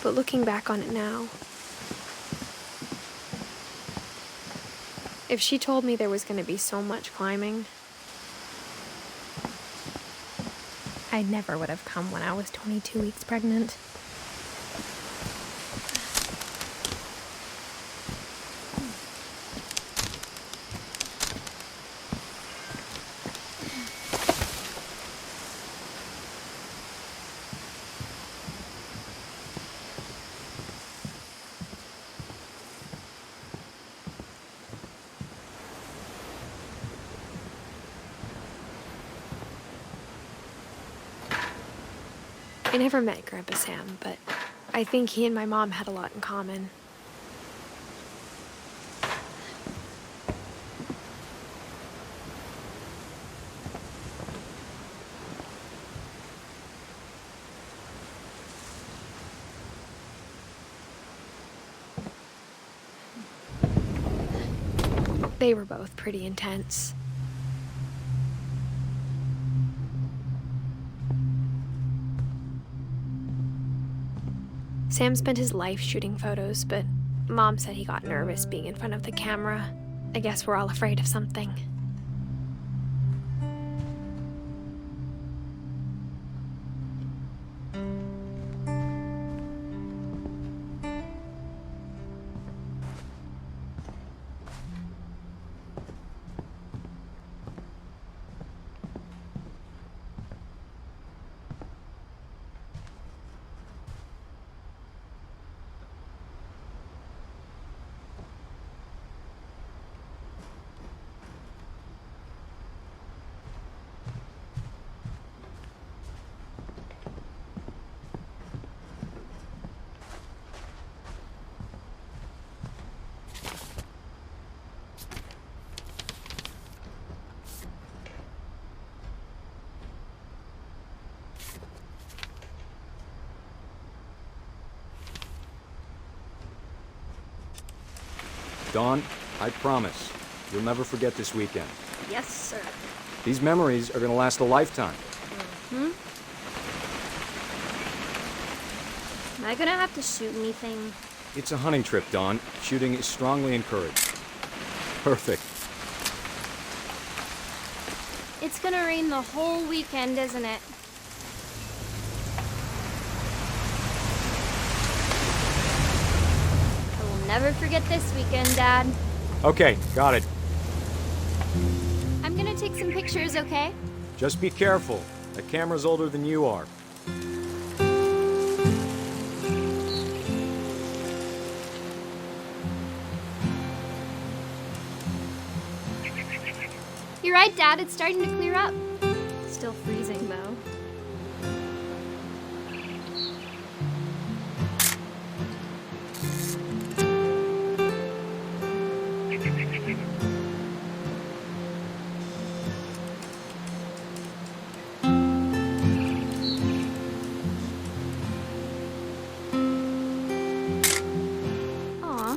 But looking back on it now, if she told me there was going to be so much climbing, I never would have come when I was 22 weeks pregnant. I never met Grandpa Sam, but I think he and my mom had a lot in common. They were both pretty intense. Sam spent his life shooting photos, but Mom said he got nervous being in front of the camera. I guess we're all afraid of something. Dawn, I promise, you'll never forget this weekend. Yes, sir. These memories are gonna last a lifetime. Am I gonna have to shoot anything? It's a hunting trip, Dawn. Shooting is strongly encouraged. Perfect. It's gonna rain the whole weekend, isn't it? I will never forget this weekend, Dad. Okay, got it. I'm gonna take some pictures, okay? Just be careful. That camera's older than you are. You're right, Dad. It's starting to clear up. Still freezing, though. Aw.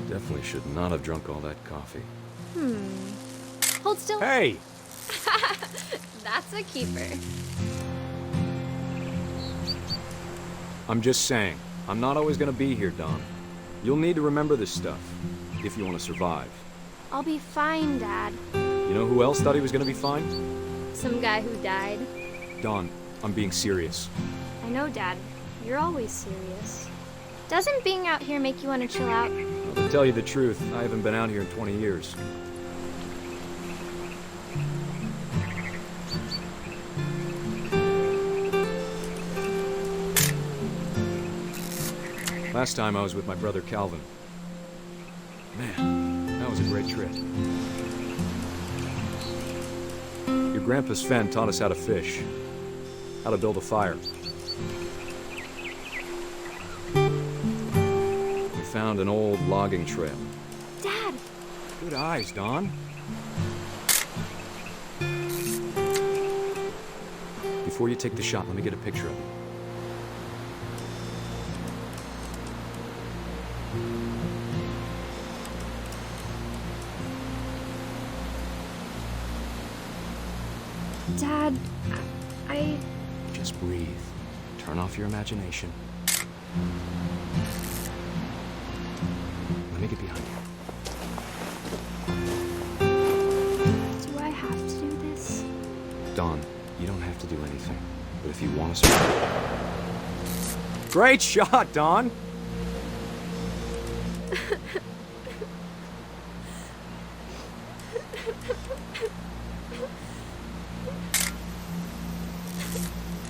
Definitely should not have drunk all that coffee. Hold still. Hey! That's a keeper. I'm just saying, I'm not always gonna be here, Dawn. You'll need to remember this stuff, if you want to survive. I'll be fine, Dad. You know who else thought he was gonna be fine? Some guy who died. Dawn, I'm being serious. I know, Dad. You're always serious. Doesn't being out here make you want to chill out? Well, to tell you the truth, I haven't been out here in 20 years. Last time I was with my brother Calvin. Man, that was a great trip. Your grandpa Sven taught us how to fish, how to build a fire. We found an old logging trail. Dad! Good eyes, Dawn. Before you take the shot, let me get a picture of it. Dad, I... Just breathe. Turn off your imagination. Let me get behind you. Do I have to do this? Dawn, you don't have to do anything. But if you want to survive... Great shot, Dawn!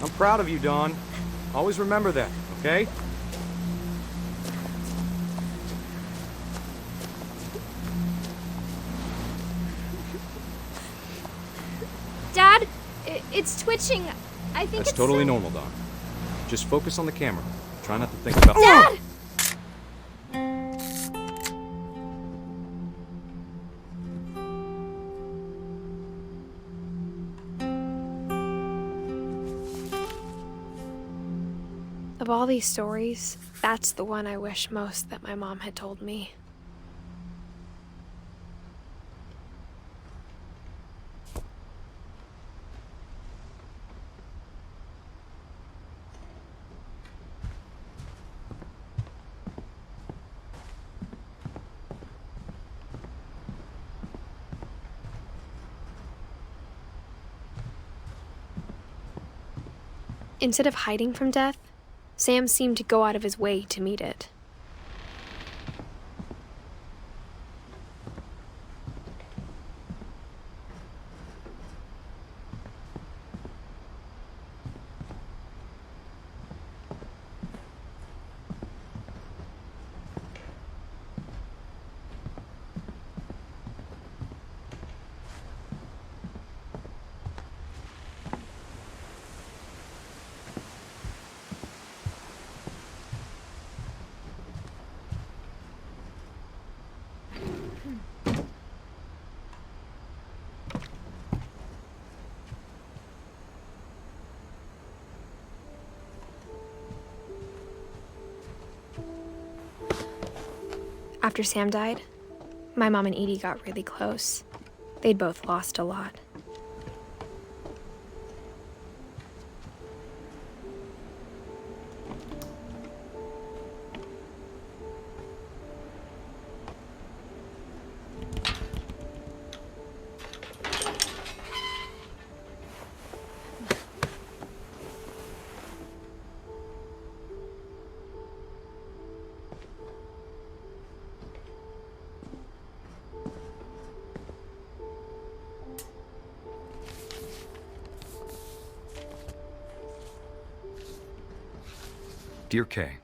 I'm proud of you, Dawn. Always remember that, okay? Dad, it's twitching. I think That's it's totally so- normal, Dawn. Just focus on the camera. Try not to think about... Dad! Of all these stories, that's the one I wish most that my mom had told me. Instead of hiding from death, Sam seemed to go out of his way to meet it. After Sam died, my mom and Edie got really close. They'd both lost a lot. Dear Kay,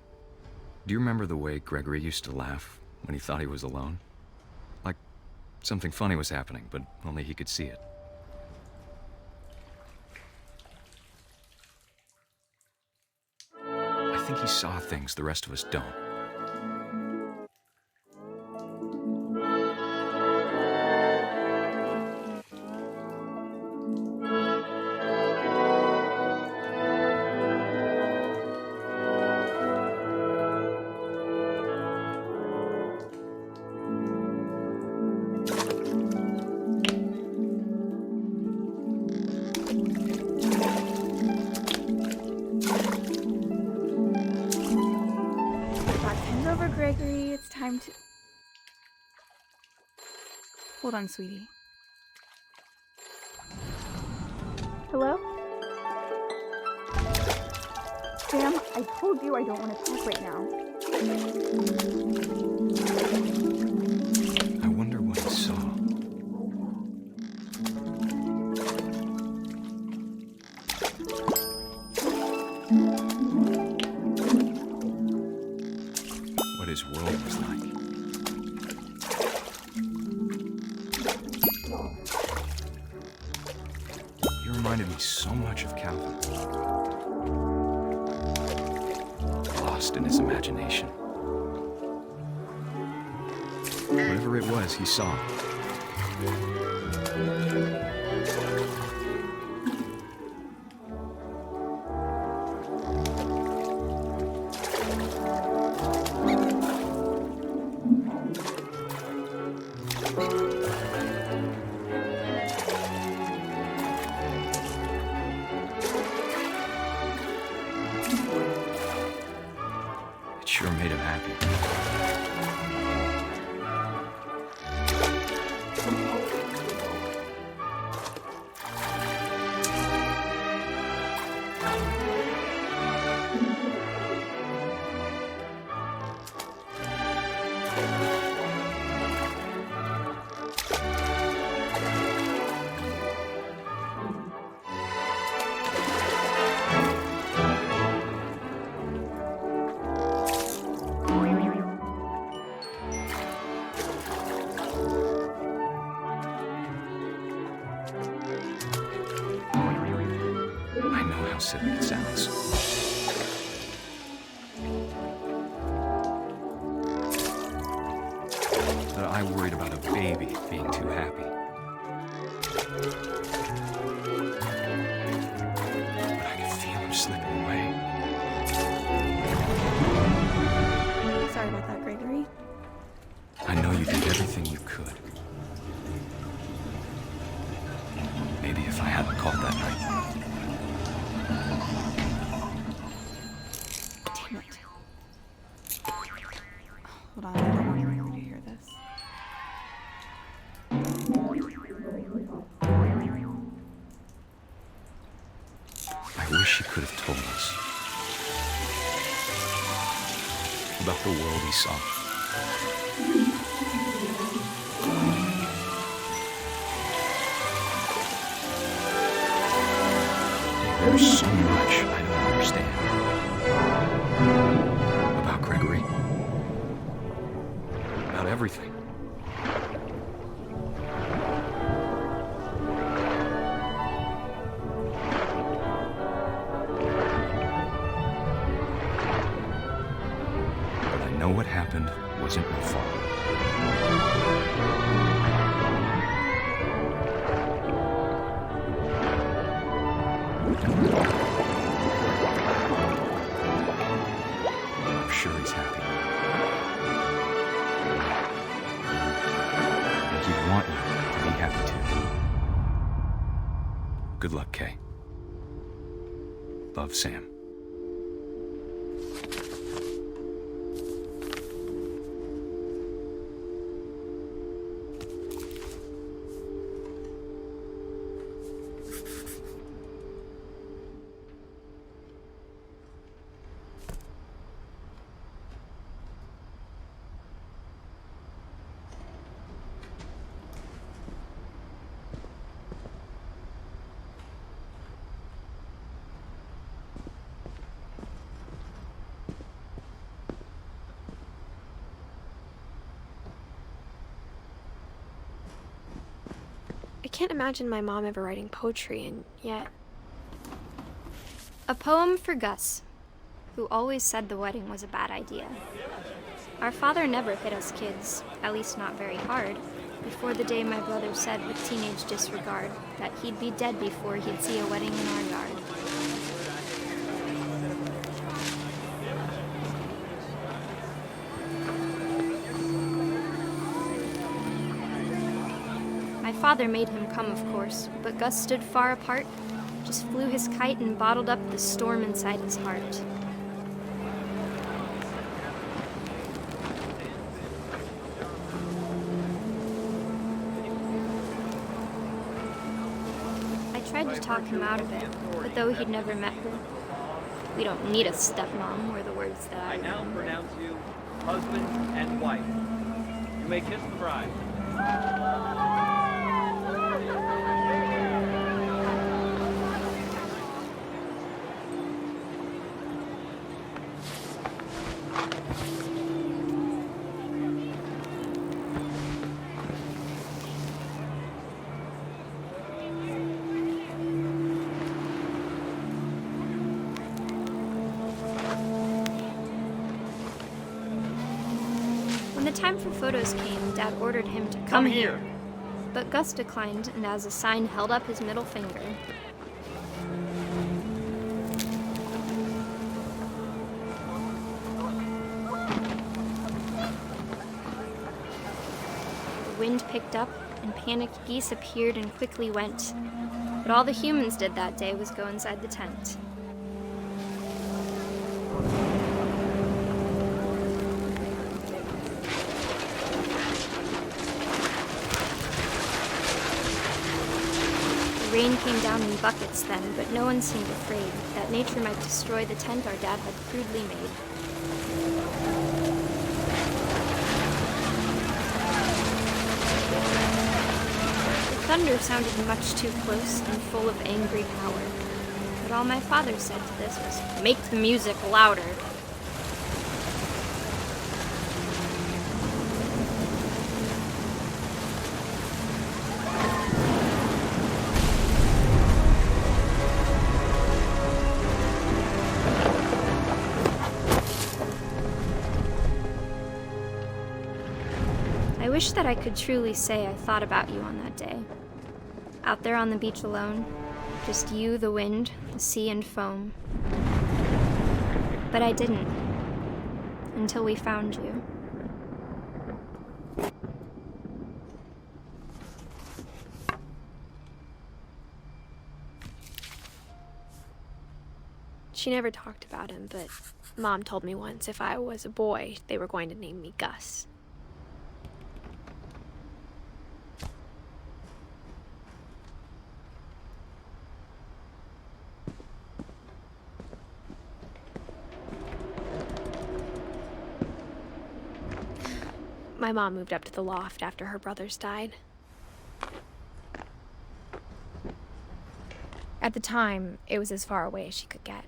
do you remember the way Gregory used to laugh when he thought he was alone? Like something funny was happening, but only he could see it. I think he saw things the rest of us don't. Over, Gregory. It's time to... Hold on, sweetie. Hello? Sam, I told you I don't want to talk right now. I wonder what he saw. What his world was like. He reminded me so much of Calvin. Lost in his imagination. Whatever it was, he saw. I know how silly it sounds. But I worried about a baby being too happy. But I could feel him slipping away. Sorry about that, Gregory. I know you did everything you could. Maybe if I hadn't called that night. Damn it. Hold on, I don't want Gregory to hear this. I wish he could have told us about the world he saw. There's so much I don't understand about Gregory, about everything. But I know what happened wasn't your fault. I'm sure he's happy. And he'd want you to be happy too. Good luck, Kay. Love, Sam. I can't imagine my mom ever writing poetry, and yet... A poem for Gus, who always said the wedding was a bad idea. Our father never hit us kids, at least not very hard, before the day my brother said with teenage disregard that he'd be dead before he'd see a wedding in our yard. My father made him come, of course, but Gus stood far apart, just flew his kite and bottled up the storm inside his heart. I tried to talk him out of it, but though he'd never met her, we don't need a stepmom, were the words that I now remember. pronounce you husband and wife. You may kiss the bride. When the time for photos came, Dad ordered him to come here. But Gus declined and as a sign held up his middle finger. The wind picked up and panicked geese appeared and quickly went. But all the humans did that day was go inside the tent. The rain came down in buckets then, but no one seemed afraid that nature might destroy the tent our dad had crudely made. thunder sounded much too close and full of angry power. But all my father said to this was, "Make the music louder." I wish that I could truly say I thought about you on that day. Out there on the beach alone, just you, the wind, the sea, and foam. But I didn't, until we found you. She never talked about him, but Mom told me once if I was a boy, they were going to name me Gus. My mom moved up to the loft after her brothers died. At the time, it was as far away as she could get.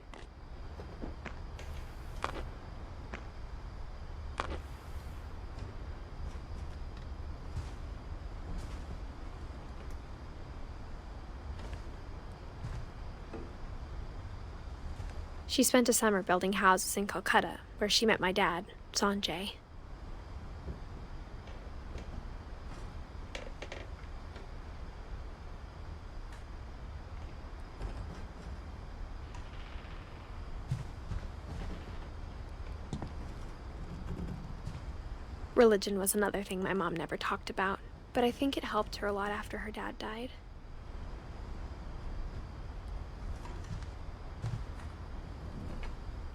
She spent a summer building houses in Calcutta, where she met my dad, Sanjay. Religion was another thing my mom never talked about, but I think it helped her a lot after her dad died.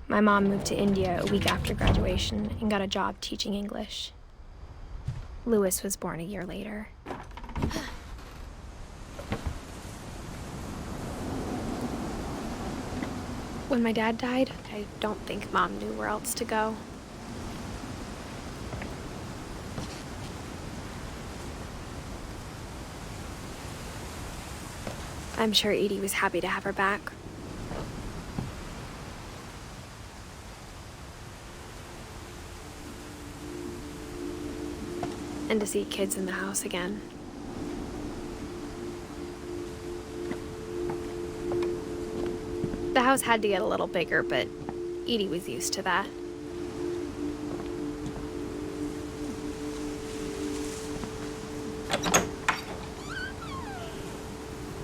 My mom moved to India a week after graduation and got a job teaching English. Louis was born a year later. When my dad died, I don't think Mom knew where else to go. I'm sure Edie was happy to have her back. And to see kids in the house again. The house had to get a little bigger, but Edie was used to that.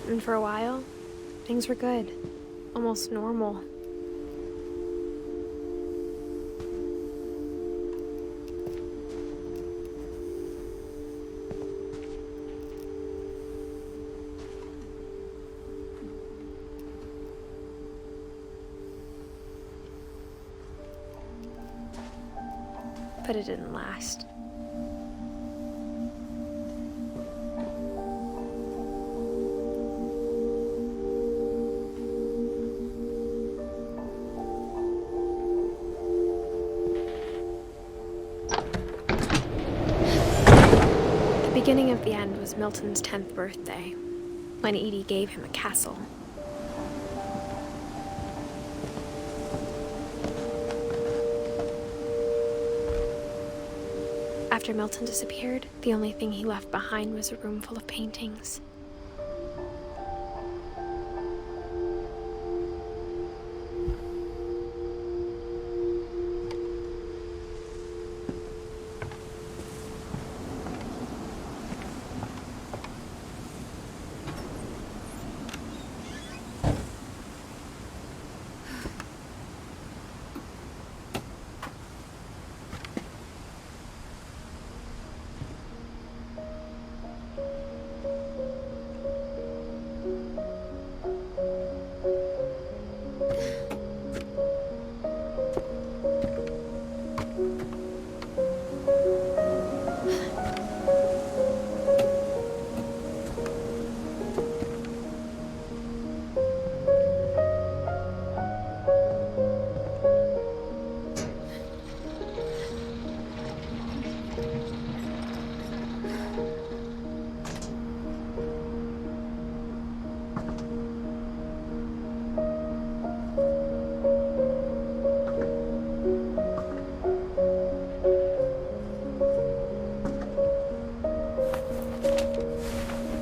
And for a while, things were good. Almost normal. But it didn't last. The beginning of the end was Milton's 10th birthday, when Edie gave him a castle. After Milton disappeared, the only thing he left behind was a room full of paintings.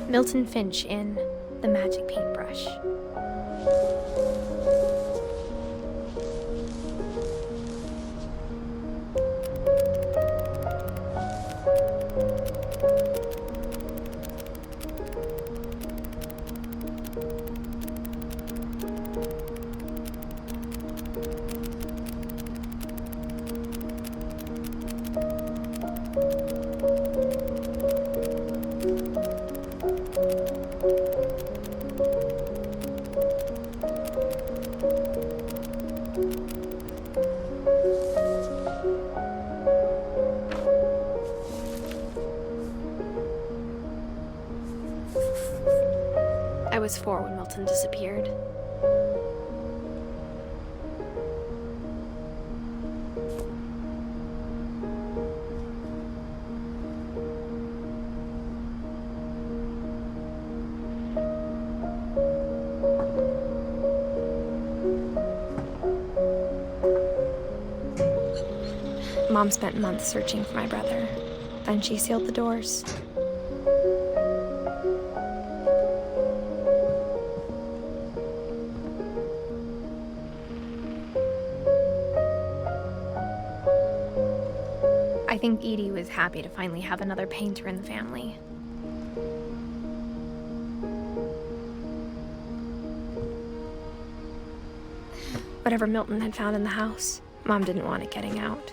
Milton Finch in The Magic Paintbrush. I was 4 when Milton disappeared. Mom spent months searching for my brother. Then she sealed the doors. I think Edie was happy to finally have another painter in the family. Whatever Milton had found in the house, Mom didn't want it getting out.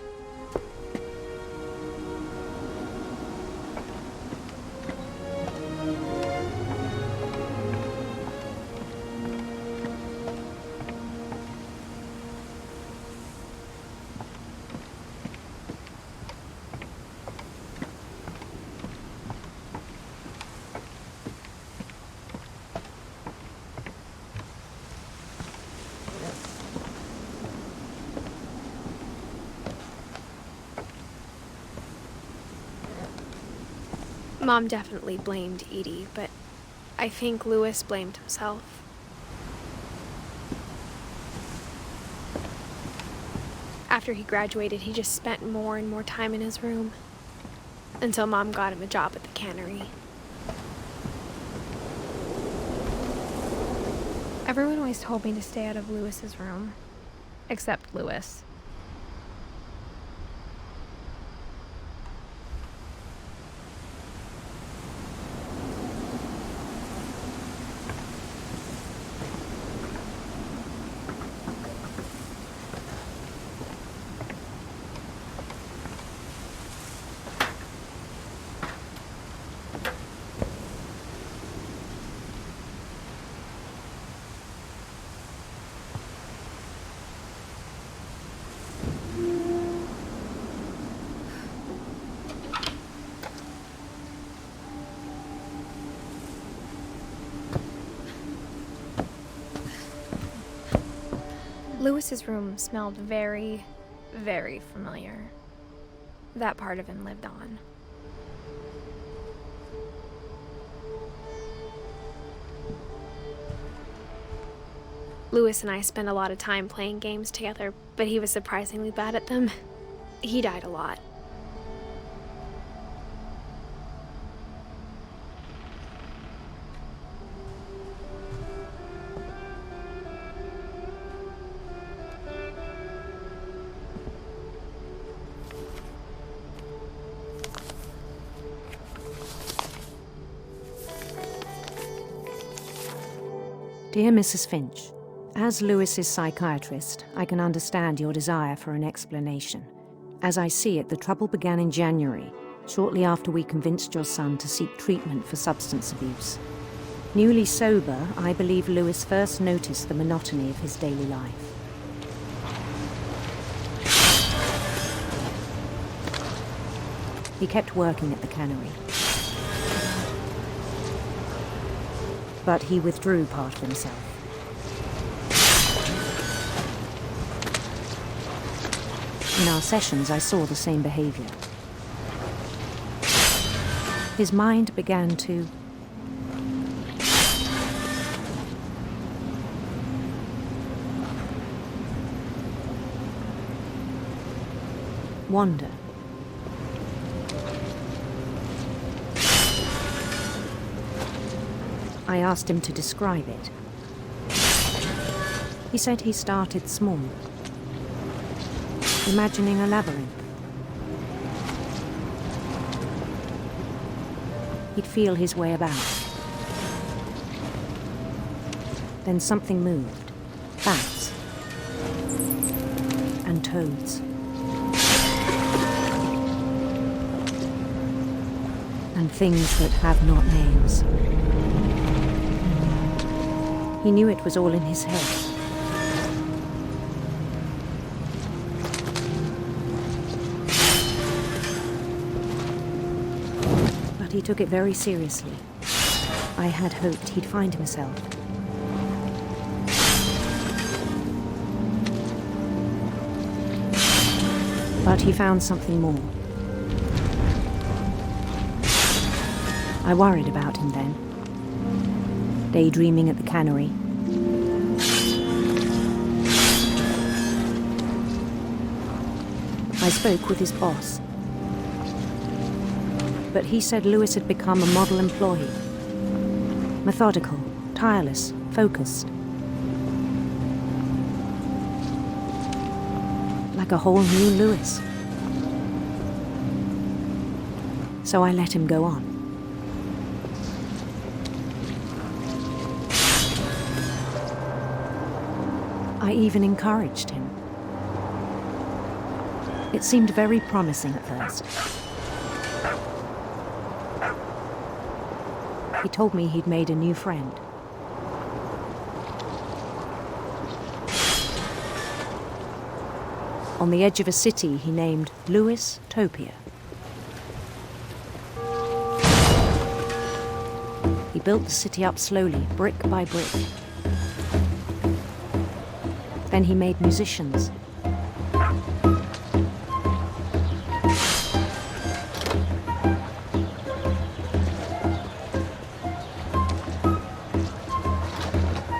Mom definitely blamed Edie, but I think Louis blamed himself. After he graduated, he just spent more and more time in his room, until Mom got him a job at the cannery. Everyone always told me to stay out of Louis's room, except Louis. Louis's room smelled very, very familiar. That part of him lived on. Louis and I spent a lot of time playing games together, but he was surprisingly bad at them. He died a lot. Dear Mrs. Finch, as Louis's psychiatrist, I can understand your desire for an explanation. As I see it, the trouble began in January, shortly after we convinced your son to seek treatment for substance abuse. Newly sober, I believe Louis first noticed the monotony of his daily life. He kept working at the cannery. But he withdrew part of himself. In our sessions, I saw the same behavior. His mind began to wander. I asked him to describe it. He said he started small, imagining a labyrinth. He'd feel his way about. Then something moved. Bats. And toads. And things that have not names. He knew it was all in his head. But he took it very seriously. I had hoped he'd find himself. But he found something more. I worried about him then, daydreaming at the cannery. I spoke with his boss, but he said Lewis had become a model employee. Methodical, tireless, focused. Like a whole new Lewis. So I let him go on. I even encouraged him. It seemed very promising at first. He told me he'd made a new friend. On the edge of a city he named Lewis Topia. He built the city up slowly, brick by brick. Then he made musicians.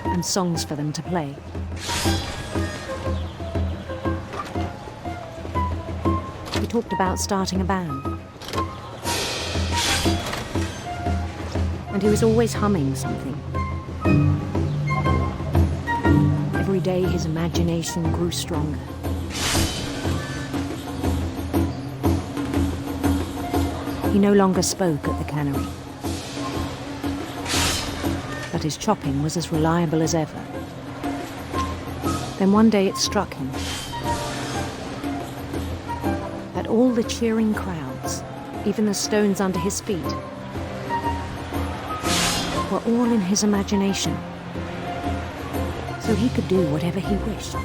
And songs for them to play. He talked about starting a band. And he was always humming something. Every day his imagination grew stronger. He no longer spoke at the cannery. But his chopping was as reliable as ever. Then one day it struck him that all the cheering crowds, even the stones under his feet, were all in his imagination. So he could do whatever he wished.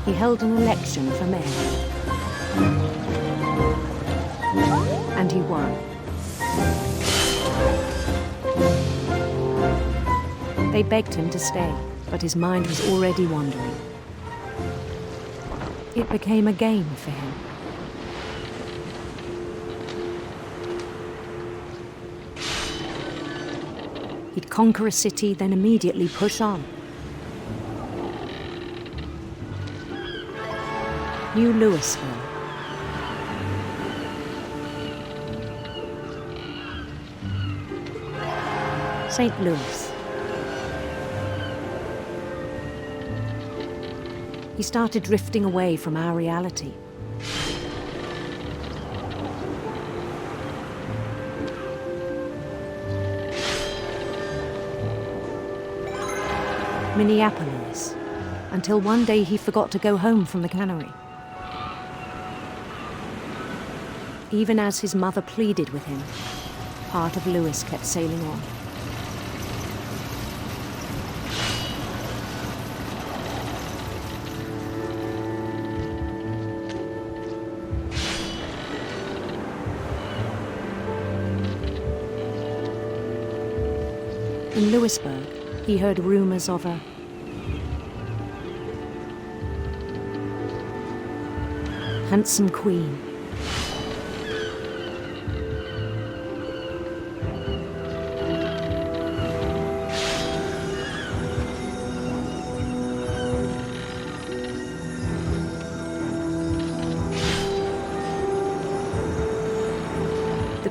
He held an election for mayor. And he won. They begged him to stay, but his mind was already wandering. It became a game for him. He'd conquer a city, then immediately push on. New Louisville. St. Louis. He started drifting away from our reality. Minneapolis, until one day he forgot to go home from the cannery. Even as his mother pleaded with him, part of Lewis kept sailing on. In Louisburg, he heard rumors of a handsome queen.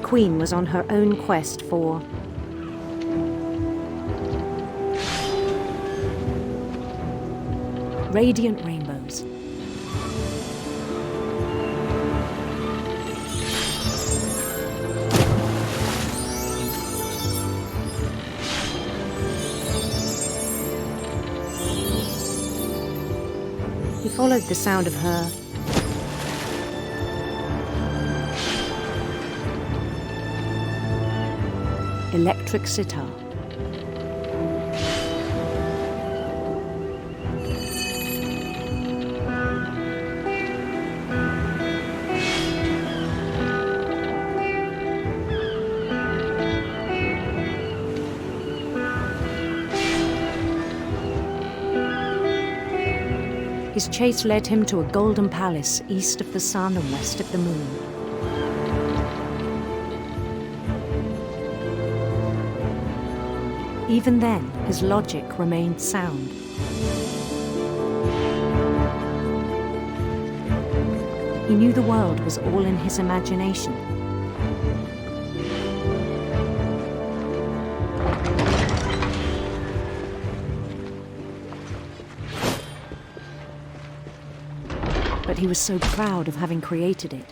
queen was on her own quest for radiant rainbows. He followed the sound of her electric sitar. His chase led him to a golden palace east of the sun and west of the moon. Even then, his logic remained sound. He knew the world was all in his imagination. But he was so proud of having created it.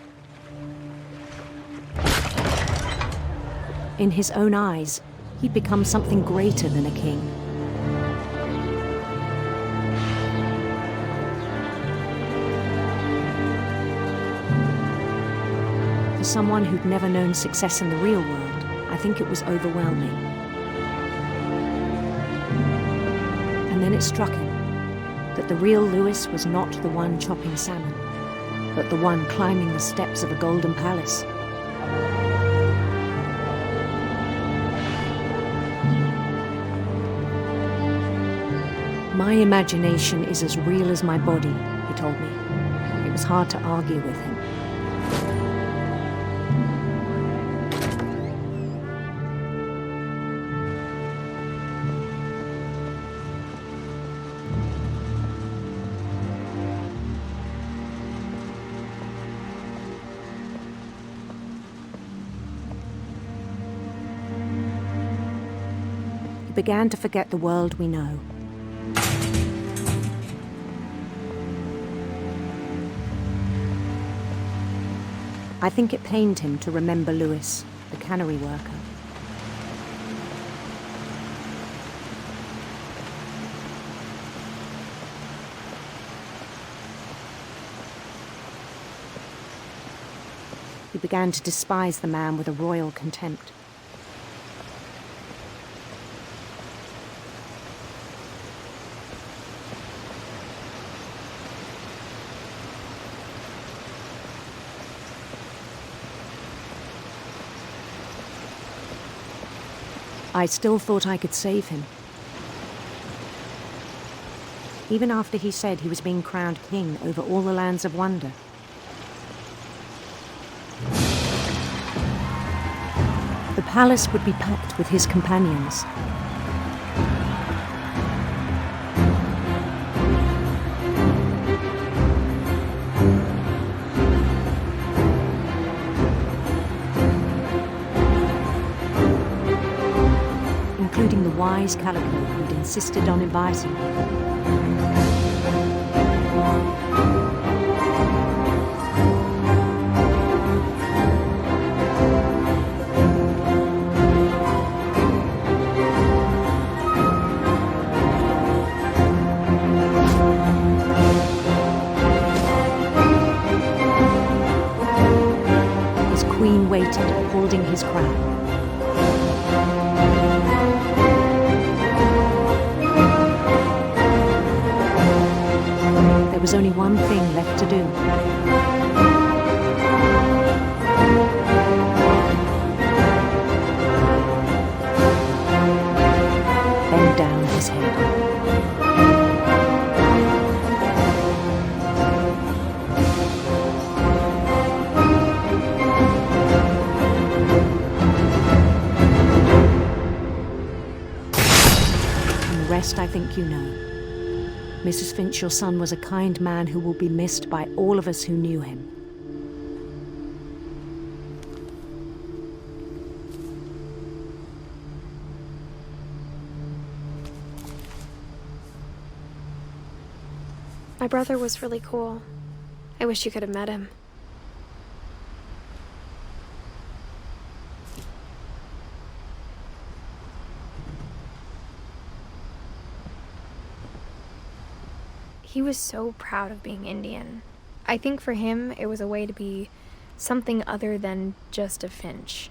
In his own eyes, he'd become something greater than a king. For someone who'd never known success in the real world, I think it was overwhelming. And then it struck him that the real Lewis was not the one chopping salmon, but the one climbing the steps of a golden palace. My imagination is as real as my body, he told me. It was hard to argue with him. He began to forget the world we know. I think it pained him to remember Lewis, the cannery worker. He began to despise the man with a royal contempt. I still thought I could save him. Even after he said he was being crowned king over all the lands of wonder. The palace would be packed with his companions. Including the wise Calico who'd insisted on inviting him. His queen waited, holding his crown. There was only one thing left to do. Bend down his head. And the rest I think you know. Mrs. Finch, your son was a kind man who will be missed by all of us who knew him. My brother was really cool. I wish you could have met him. He was so proud of being Indian. I think for him, it was a way to be something other than just a Finch.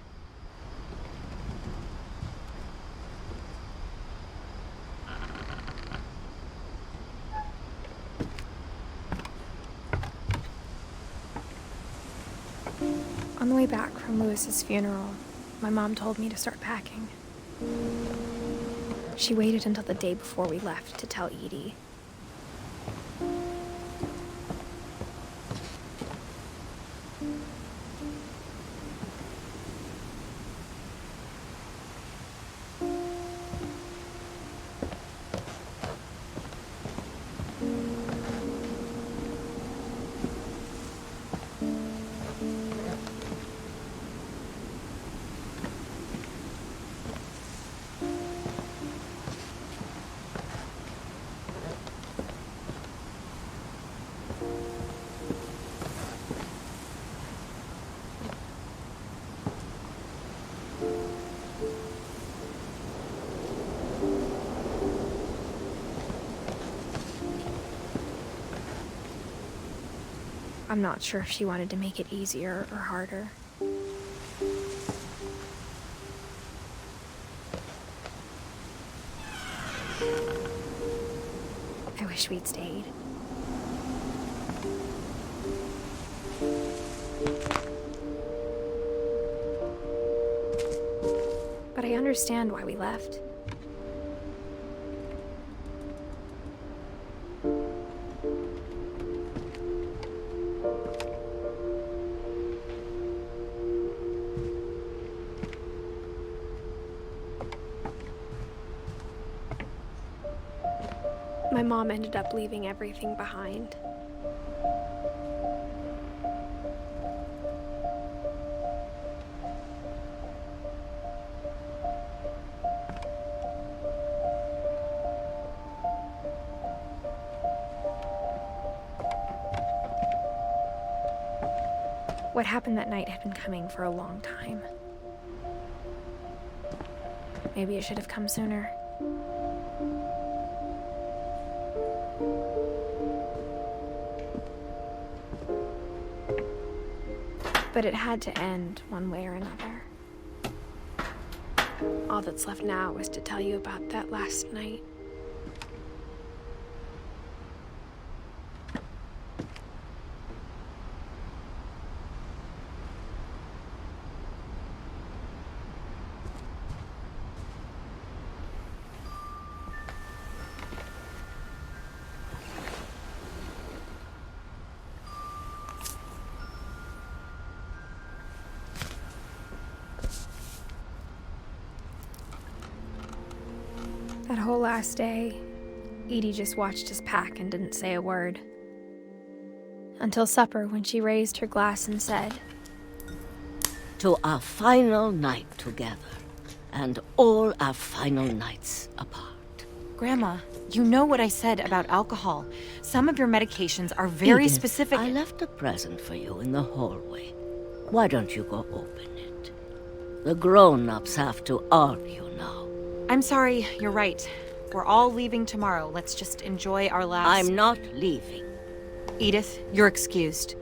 On the way back from Lewis's funeral, my mom told me to start packing. She waited until the day before we left to tell Edie. I'm not sure if she wanted to make it easier or harder. I wish we'd stayed. But I understand why we left. My mom ended up leaving everything behind. What happened that night had been coming for a long time. Maybe it should have come sooner. But it had to end one way or another. All that's left now is to tell you about that last night. That whole last day, Edie just watched us pack and didn't say a word. Until supper, when she raised her glass and said, "To our final night together, and all our final nights apart." Grandma, you know what I said about alcohol. Some of your medications are very Edith, specific. I left a present for you in the hallway. Why don't you go open it? The grown-ups have to argue now. I'm sorry, you're right. We're all leaving tomorrow. Let's just enjoy our last... I'm not leaving. Edith, you're excused.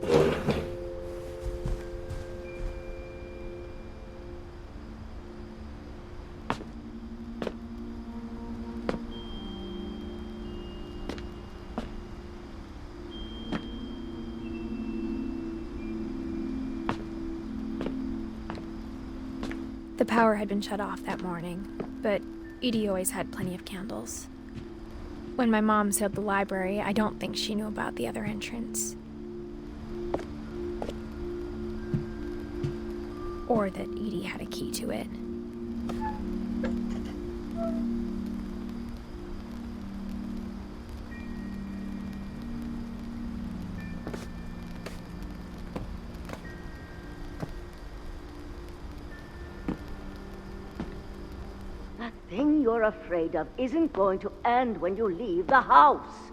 The power had been shut off that morning, but Edie always had plenty of candles. When my mom sealed the library, I don't think she knew about the other entrance. Or that Edie had a key to it. That thing you're afraid of isn't going to end when you leave the house.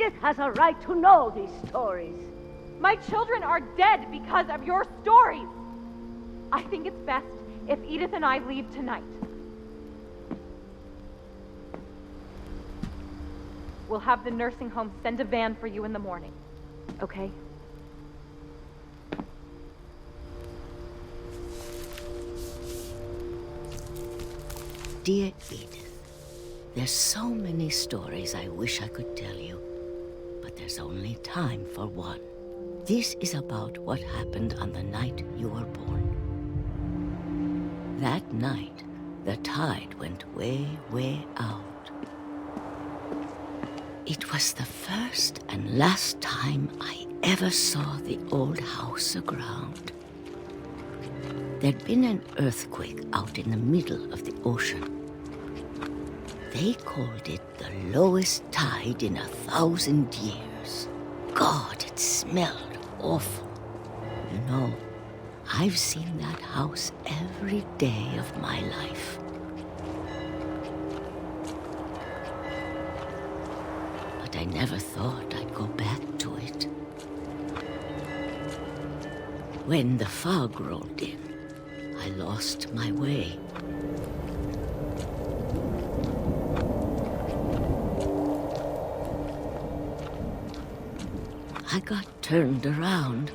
Edith has a right to know these stories. My children are dead because of your stories. I think it's best if Edith and I leave tonight. We'll have the nursing home send a van for you in the morning, okay? Dear Edith, there's so many stories I wish I could tell you, but there's only time for one. This is about what happened on the night you were born. That night, the tide went way, way out. It was the first and last time I ever saw the old house aground. There'd been an earthquake out in the middle of the ocean. They called it the lowest tide in 1,000 years. God, it smelled awful. You know, I've seen that house every day of my life. But I never thought I'd go back to it. When the fog rolled in, I lost my way. I got turned around.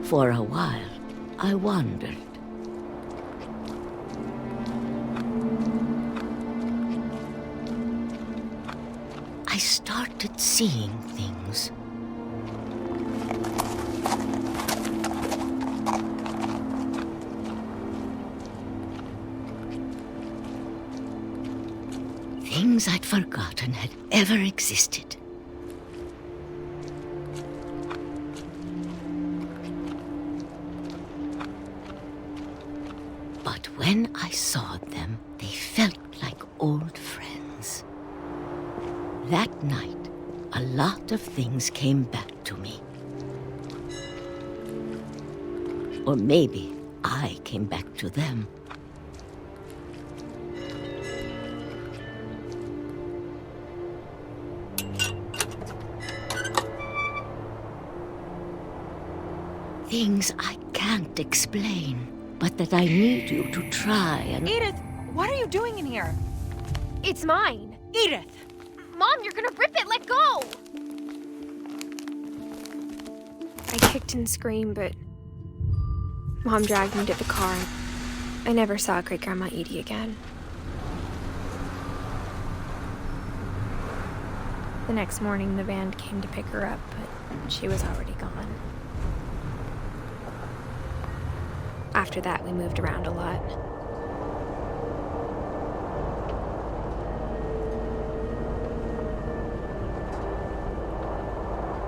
For a while, I wandered. I started seeing things. Things I'd forgotten had ever existed. But when I saw them, they felt like old friends. That night, a lot of things came back to me. Or maybe I came back to them. Things I can't explain, but that I need you to try and... Edith, what are you doing in here? It's mine. Edith! Mom, you're gonna rip it! Let go! I kicked and screamed, but Mom dragged me to the car. I never saw Great-Grandma Edie again. The next morning, the van came to pick her up, but she was already gone. After that, we moved around a lot.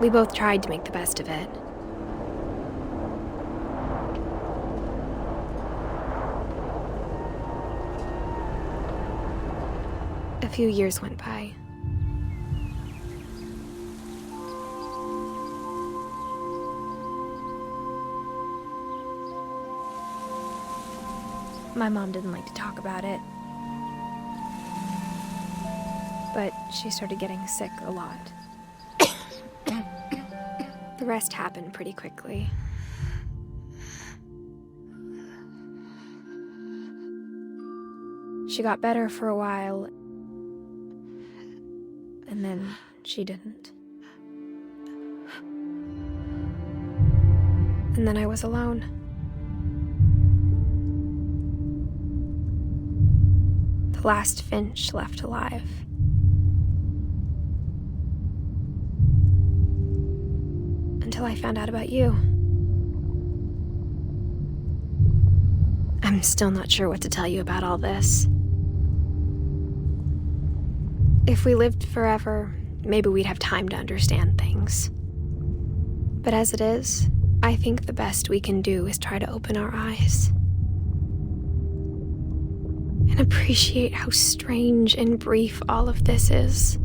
We both tried to make the best of it. A few years went by. My mom didn't like to talk about it, but she started getting sick a lot. The rest happened pretty quickly. She got better for a while, and then she didn't. And then I was alone. The last Finch left alive. Until I found out about you. I'm still not sure what to tell you about all this. If we lived forever, maybe we'd have time to understand things. But as it is, I think the best we can do is try to open our eyes. and appreciate how strange and brief all of this is.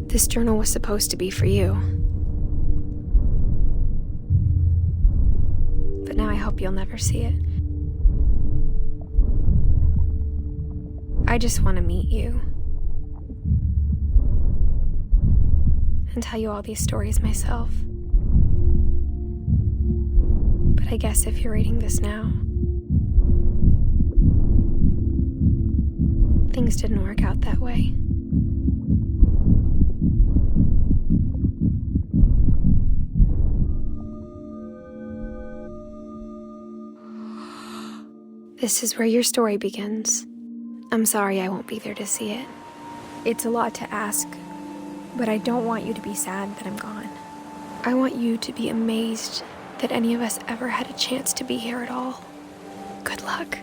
This journal was supposed to be for you. But now I hope you'll never see it. I just want to meet you. And tell you all these stories myself. But I guess if you're reading this now, things didn't work out that way. This is where your story begins. I'm sorry I won't be there to see it. It's a lot to ask, but I don't want you to be sad that I'm gone. I want you to be amazed that any of us ever had a chance to be here at all. Good luck.